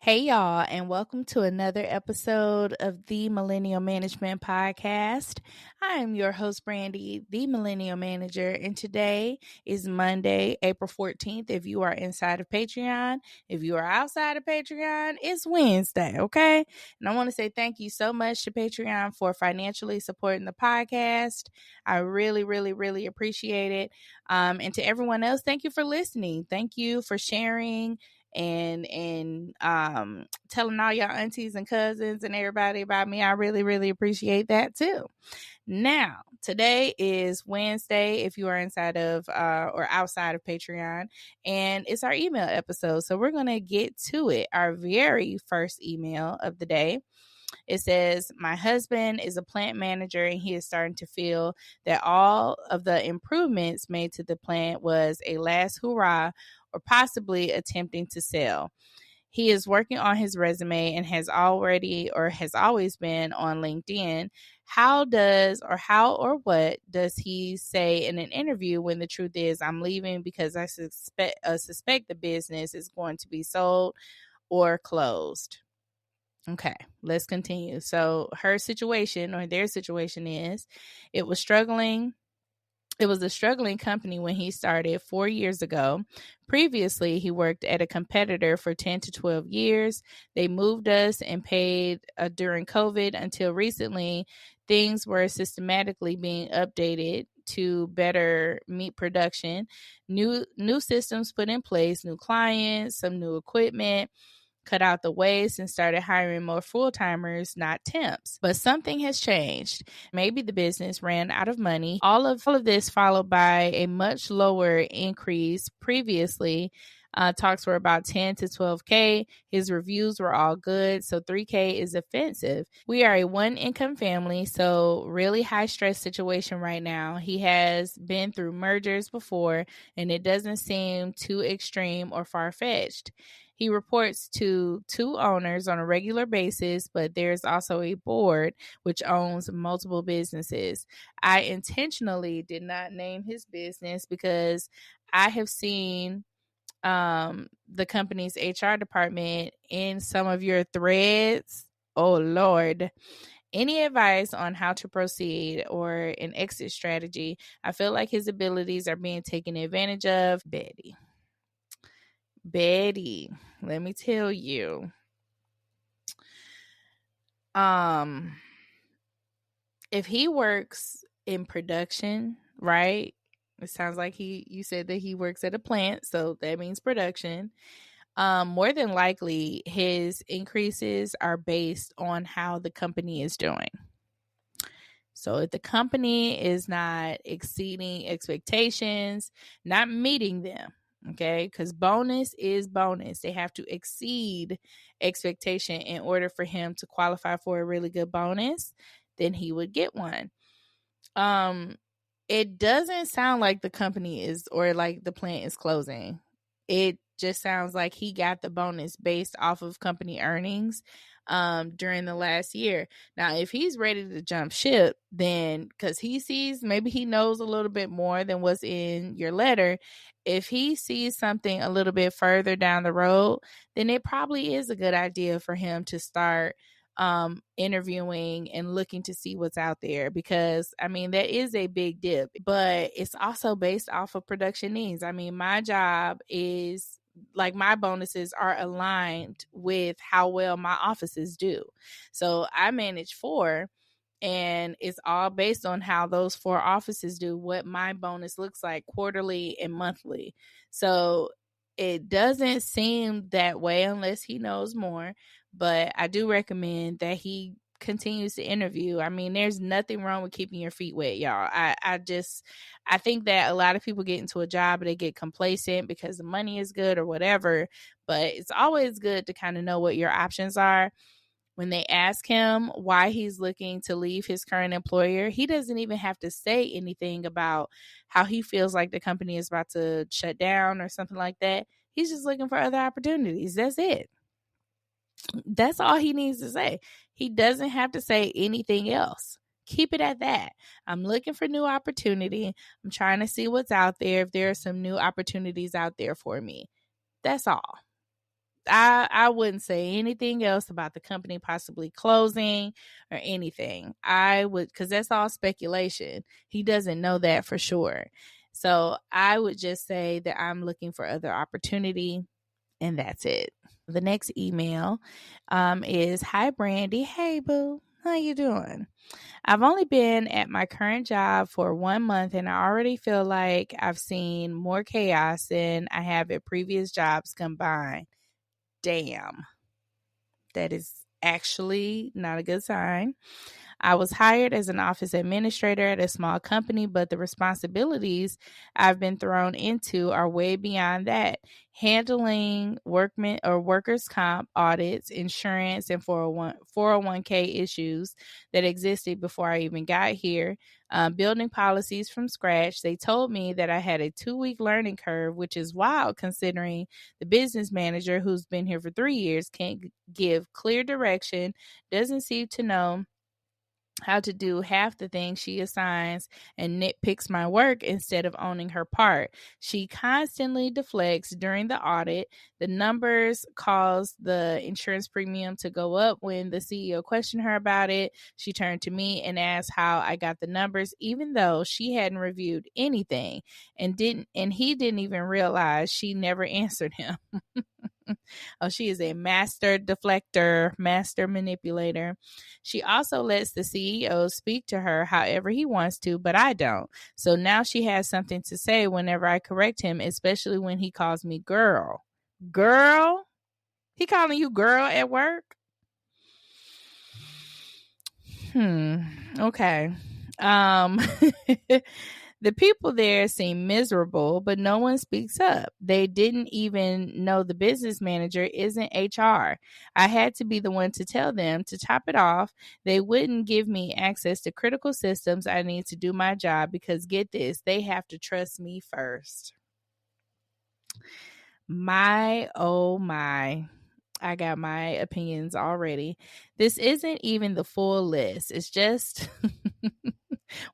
Hey, y'all, and welcome to another episode of the Millennial Management Podcast. I am your host, Brandi, the Millennial Manager, and today is Monday, April 14th. If you are inside of Patreon, if you are outside of Patreon, it's Wednesday, okay? And I want to say thank you so much to Patreon for financially supporting the podcast. I really appreciate it. And to everyone else, thank you for listening. Thank you for sharing and telling all your aunties and cousins and everybody about me. I really appreciate that too. Now, today is Wednesday if you are inside of or outside of Patreon, and it's our email episode. So we're going to get to it. Our very first email of the day. It says, my husband is a plant manager and he is starting to feel that all of the improvements made to the plant was a last hurrah or possibly attempting to sell. He is working on his resume and has always been on LinkedIn. How or what does he say in an interview when the truth is I'm leaving because I suspect the business is going to be sold or closed? Okay, let's continue. So their situation is it was struggling. It was a struggling company when he started 4 years ago. Previously, he worked at a competitor for 10 to 12 years. They moved us and paid during COVID until recently. Things were systematically being updated to better meet production. New systems put in place, new clients, some new equipment, cut out the waste and started hiring more full-timers, not temps. But something has changed. Maybe the business ran out of money. All of this followed by a much lower increase previously. Talks were about 10 to 12K. His reviews were all good, so 3K is offensive. We are a one-income family, so really high stress situation right now. He has been through mergers before, and it doesn't seem too extreme or far-fetched. He reports to 2 owners on a regular basis, but there's also a board which owns multiple businesses. I intentionally did not name his business because I have seen the company's HR department in some of your threads. Oh, Lord. Any advice on how to proceed or an exit strategy? I feel like his abilities are being taken advantage of. Betty, let me tell you. If he works in production, right? It sounds like you said that he works at a plant, so that means production. More than likely his increases are based on how the company is doing. So if the company is not exceeding expectations, not meeting them, okay, because bonus is bonus. They have to exceed expectation in order for him to qualify for a really good bonus, then he would get one. It doesn't sound like the company is, or like the plant is closing. It just sounds like he got the bonus based off of company earnings during the last year. Now, if he's ready to jump ship, then because maybe he knows a little bit more than what's in your letter. If he sees something a little bit further down the road, then it probably is a good idea for him to start interviewing and looking to see what's out there, because I mean that is a big dip, but it's also based off of production needs. I mean, my job is like my bonuses are aligned with how well my offices do. So I manage 4, and it's all based on how those 4 offices do, what my bonus looks like quarterly and monthly. So it doesn't seem that way unless he knows more, but I do recommend that he continues to interview. I mean, there's nothing wrong with keeping your feet wet, y'all. I think that a lot of people get into a job and they get complacent because the money is good or whatever, but it's always good to kind of know what your options are. When they ask him why he's looking to leave his current employer, he doesn't even have to say anything about how he feels like the company is about to shut down or something like that. He's just looking for other opportunities. That's it. That's all he needs to say. He doesn't have to say anything else. Keep it at that. I'm looking for new opportunity. I'm trying to see what's out there, if there are some new opportunities out there for me. That's all. I wouldn't say anything else about the company possibly closing or anything. I would, because that's all speculation. He doesn't know that for sure. So I would just say that I'm looking for other opportunity, and that's it. The next email is, hi Brandi, hey boo, how you doing? I've only been at my current job for 1 month, and I already feel like I've seen more chaos than I have at previous jobs combined. Damn, that is actually not a good sign. I was hired as an office administrator at a small company, but the responsibilities I've been thrown into are way beyond that. Handling workmen or workers' comp audits, insurance, and 401k issues that existed before I even got here. Building policies from scratch. They told me that I had a 2-week learning curve, which is wild considering the business manager who's been here for 3 years can't give clear direction, doesn't seem to know how to do half the things she assigns, and nitpicks my work instead of owning her part. She constantly deflects during the audit. The numbers cause the insurance premium to go up. When the CEO questioned her about it, she turned to me and asked how I got the numbers, even though she hadn't reviewed anything, and he didn't even realize she never answered him. Oh, she is a master deflector, master manipulator. She also lets the CEO speak to her however he wants to, but I don't. So now she has something to say whenever I correct him, especially when he calls me girl. Girl? He calling you girl at work? Okay. The people there seem miserable, but no one speaks up. They didn't even know the business manager isn't HR. I had to be the one to tell them. To top it off, they wouldn't give me access to critical systems I need to do my job because, get this, they have to trust me first. My, oh my. I got my opinions already. This isn't even the full list. It's just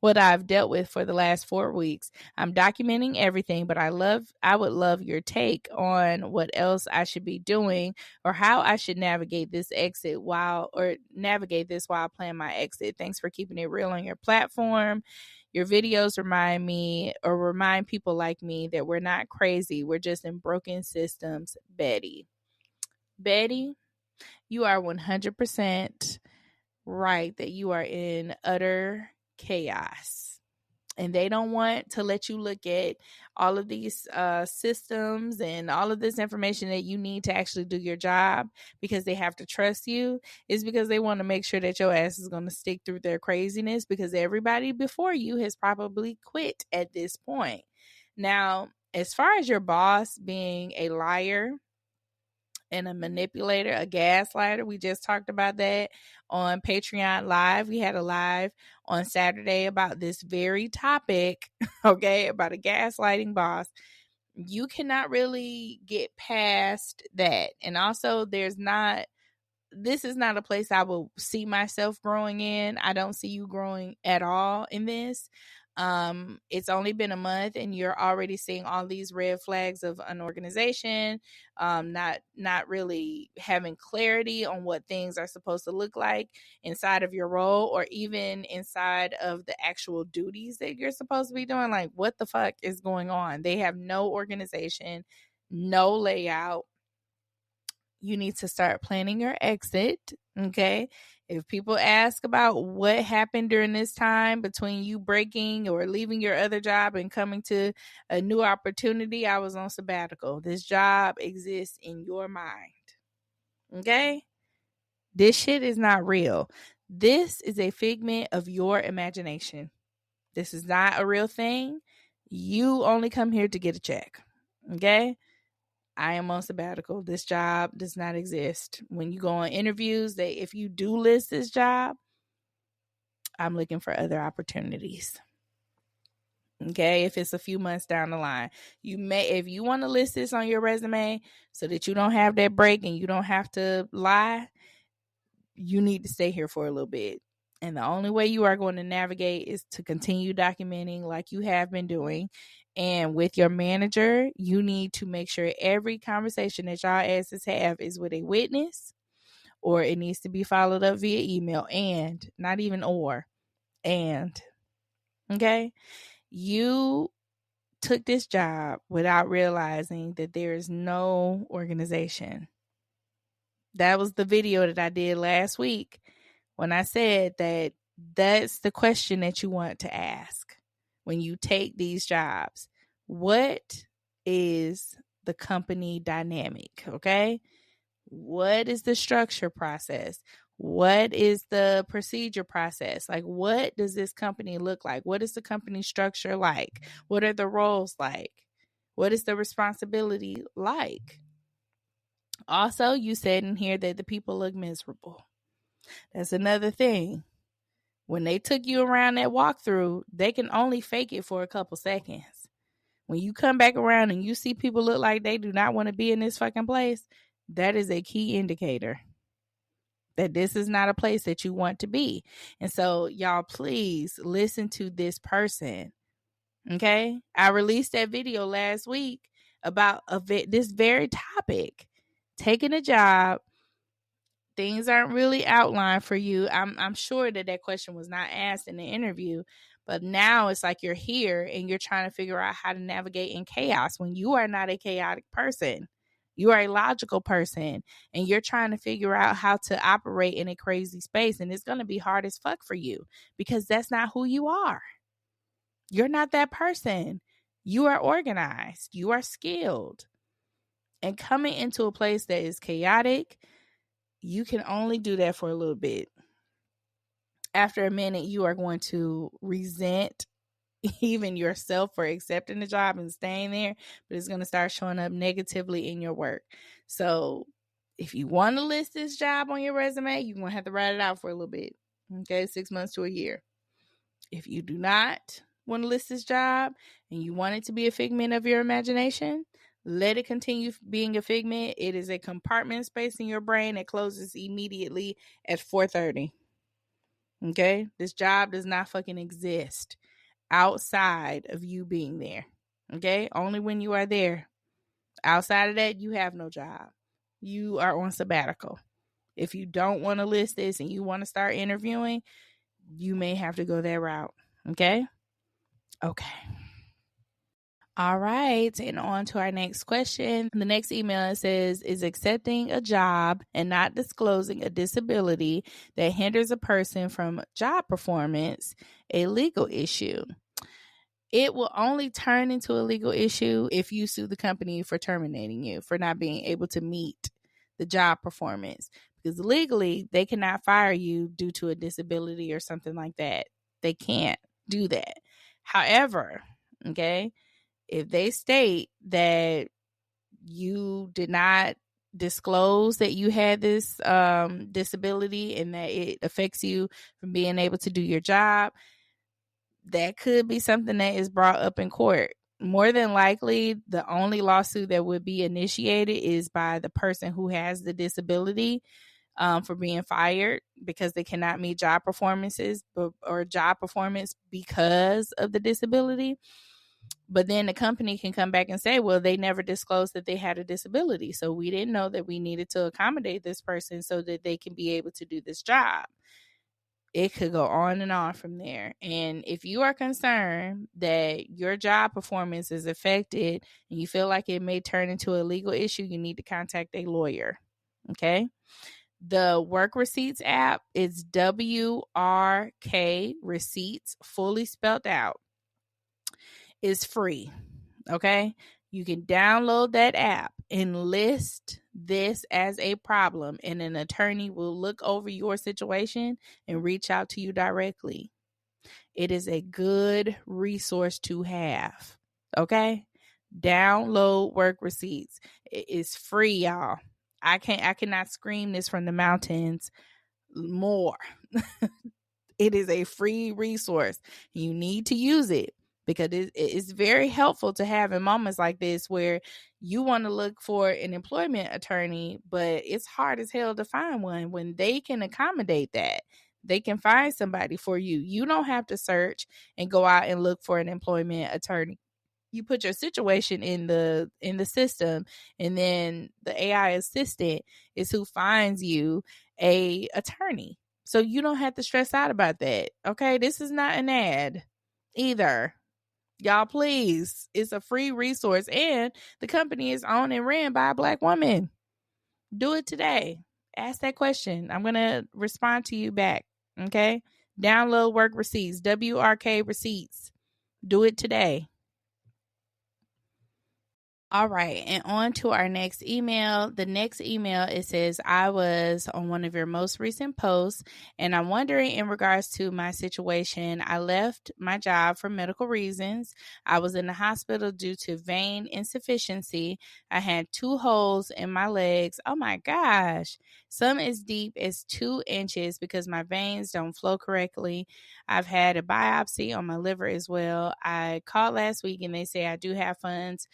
what I've dealt with for the last 4 weeks. I'm documenting everything, but I would love your take on what else I should be doing or how I should navigate this while planning my exit. Thanks for keeping it real on your platform. Your videos remind people like me that we're not crazy. We're just in broken systems. Betty, you are 100% right that you are in utter chaos. And they don't want to let you look at all of these systems and all of this information that you need to actually do your job because they have to trust you. Is because they want to make sure that your ass is going to stick through their craziness, because everybody before you has probably quit at this point. Now, as far as your boss being a liar and a manipulator, a gaslighter, we just talked about that on Patreon Live. We had a live on Saturday about this very topic, okay, about a gaslighting boss. You cannot really get past that. And also, this is not a place I will see myself growing in. I don't see you growing at all in this. It's only been a month and you're already seeing all these red flags of unorganization, not really having clarity on what things are supposed to look like inside of your role or even inside of the actual duties that you're supposed to be doing. Like, what the fuck is going on? They have no organization, no layout. You need to start planning your exit. Okay. If people ask about what happened during this time between you breaking or leaving your other job and coming to a new opportunity, I was on sabbatical. This job exists in your mind. Okay. This shit is not real. This is a figment of your imagination. This is not a real thing. You only come here to get a check. Okay. I am on sabbatical. This job does not exist. When you go on interviews, if you do list this job, I'm looking for other opportunities. Okay, if it's a few months down the line, if you want to list this on your resume so that you don't have that break and you don't have to lie, you need to stay here for a little bit. And the only way you are going to navigate is to continue documenting like you have been doing And with your manager, you need to make sure every conversation that y'all asses have is with a witness, or it needs to be followed up via email, and not even or, and, okay? You took this job without realizing that there is no organization. That was the video that I did last week when I said that that's the question that you want to ask when you take these jobs. What is the company dynamic? Okay. What is the structure process? What is the procedure process? Like, what does this company look like? What is the company structure like? What are the roles like? What is the responsibility like? Also, you said in here that the people look miserable. That's another thing. When they took you around that walkthrough, they can only fake it for a couple seconds. When you come back around and you see people look like they do not want to be in this fucking place, that is a key indicator that this is not a place that you want to be. And so, y'all, please listen to this person. Okay? I released that video last week about this very topic. Taking a job, things aren't really outlined for you. I'm sure that question was not asked in the interview, but now it's like you're here and you're trying to figure out how to navigate in chaos when you are not a chaotic person. You are a logical person, and you're trying to figure out how to operate in a crazy space, and it's going to be hard as fuck for you because that's not who you are. You're not that person. You are organized. You are skilled. And coming into a place that is chaotic, you can only do that for a little bit. After a minute, you are going to resent even yourself for accepting the job and staying there, but it's going to start showing up negatively in your work. So if you want to list this job on your resume, you're going to have to write it out for a little bit. Okay, 6 months to a year. If you do not want to list this job and you want it to be a figment of your imagination, let it continue being a figment. It is a compartment space in your brain that closes immediately at 4:30. Okay? This job does not fucking exist outside of you being there. Okay? Only when you are there. Outside of that, you have no job. You are on sabbatical. If you don't want to list this and you want to start interviewing, you may have to go that route. Okay? Okay. All right. And on to our next question. The next email says, is accepting a job and not disclosing a disability that hinders a person from job performance a legal issue? It will only turn into a legal issue if you sue the company for terminating you for not being able to meet the job performance. Because legally, they cannot fire you due to a disability or something like that. They can't do that. However, okay, if they state that you did not disclose that you had this disability and that it affects you from being able to do your job, that could be something that is brought up in court. More than likely, the only lawsuit that would be initiated is by the person who has the disability for being fired because they cannot meet job performances or job performance because of the disability. But then the company can come back and say, well, they never disclosed that they had a disability. So we didn't know that we needed to accommodate this person so that they can be able to do this job. It could go on and on from there. And if you are concerned that your job performance is affected and you feel like it may turn into a legal issue, you need to contact a lawyer. Okay. The Work Receipts app is WRK Receipts, fully spelled out. Is free. Okay. You can download that app and list this as a problem, and an attorney will look over your situation and reach out to you directly. It is a good resource to have. Okay. Download Work Receipts. It is free, y'all. I cannot scream this from the mountains more. It is a free resource. You need to use it, because it's very helpful to have in moments like this where you want to look for an employment attorney, but it's hard as hell to find one. When they can accommodate that, they can find somebody for you. You don't have to search and go out and look for an employment attorney. You put your situation in the system, and then the AI assistant is who finds you a attorney. So you don't have to stress out about that. Okay, this is not an ad either. Y'all, please. It's a free resource, and the company is owned and ran by a Black woman. Do it today. Ask that question. I'm going to respond to you back. Okay. Download work receipts, WRK receipts. Do it today. All right, and on to our next email. The next email, it says, I was on one of your most recent posts, and I'm wondering in regards to my situation. I left my job for medical reasons. I was in the hospital due to vein insufficiency. I had 2 holes in my legs. Oh my gosh. Some as deep as 2 inches because my veins don't flow correctly. I've had a biopsy on my liver as well. I called last week and they say I do have funds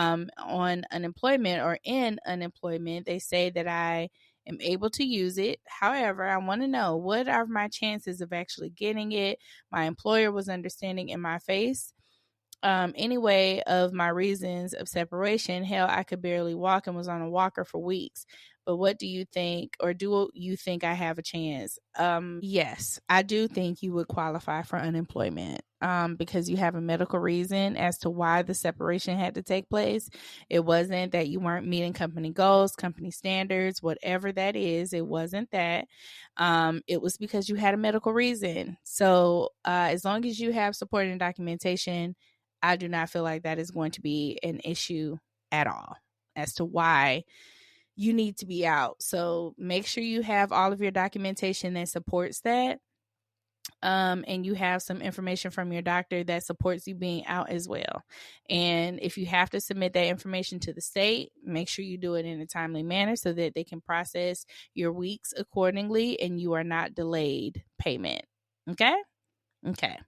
on unemployment or in unemployment. They say that I am able to use it. However, I want to know, what are my chances of actually getting it? My employer was understanding in my face. Anyway, of my reasons of separation, hell, I could barely walk and was on a walker for weeks. But what do you think, or do you think I have a chance? Yes, I do think you would qualify for unemployment because you have a medical reason as to why the separation had to take place. It wasn't that you weren't meeting company goals, company standards, whatever that is. It wasn't that. It was because you had a medical reason. So as long as you have supporting documentation, I do not feel like that is going to be an issue at all as to why you need to be out. So make sure you have all of your documentation that supports that. And you have some information from your doctor that supports you being out as well. And if you have to submit that information to the state, make sure you do it in a timely manner so that they can process your weeks accordingly and you are not delayed payment. Okay? Okay.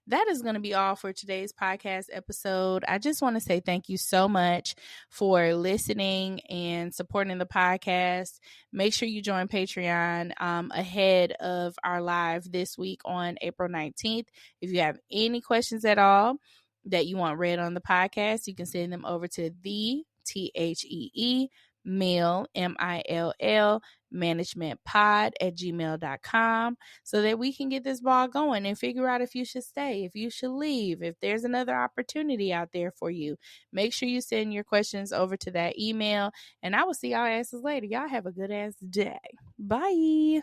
That is going to be all for today's podcast episode. I just want to say thank you so much for listening and supporting the podcast. Make sure you join Patreon ahead of our live this week on April 19th. If you have any questions at all that you want read on the podcast, you can send them over to the THEE Mill, MILL, managementpod@gmail.com so that we can get this ball going and figure out if you should stay, if you should leave, if there's another opportunity out there for you. Make sure you send your questions over to that email, and I will see y'all asses later. Y'all have a good ass day. Bye.